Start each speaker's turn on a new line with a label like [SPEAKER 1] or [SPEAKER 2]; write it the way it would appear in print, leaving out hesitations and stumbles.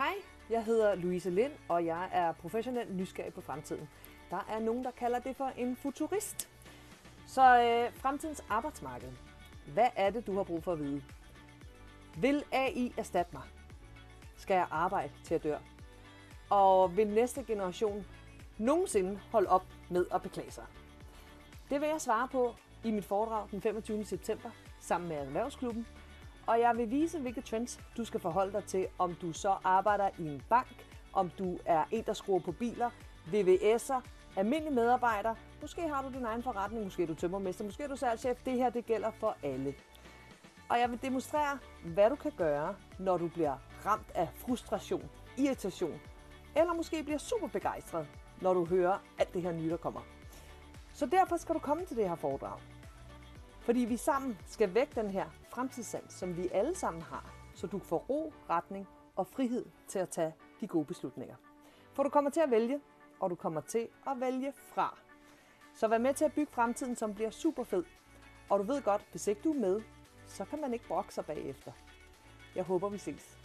[SPEAKER 1] Hej, jeg hedder Louise Lind, og jeg er professionel nysgerrig på fremtiden. Der er nogen, der kalder det for en futurist. Så fremtidens arbejdsmarked. Hvad er det, du har brug for at vide? Vil AI erstatte mig? Skal jeg arbejde til at dør? Og vil næste generation nogensinde holde op med at beklage sig? Det vil jeg svare på i mit foredrag den 25. september sammen med Erhvervsklubben. Og jeg vil vise, hvilke trends du skal forholde dig til, om du så arbejder i en bank, om du er en, der skruer på biler, VVS'er, almindelig medarbejder. Måske har du din egen forretning, måske er du tømrermester, måske er du salgschef. Det her, det gælder for alle. Og jeg vil demonstrere, hvad du kan gøre, når du bliver ramt af frustration, irritation, eller måske bliver super begejstret, når du hører alt det her nye, der kommer. Så derfor skal du komme til det her foredrag. Fordi vi sammen skal vække den her fremtidssans, som vi alle sammen har, så du får ro, retning og frihed til at tage de gode beslutninger. For du kommer til at vælge, og du kommer til at vælge fra. Så vær med til at bygge fremtiden, som bliver super fed. Og du ved godt, hvis ikke du er med, så kan man ikke brokke sig bagefter. Jeg håber, vi ses.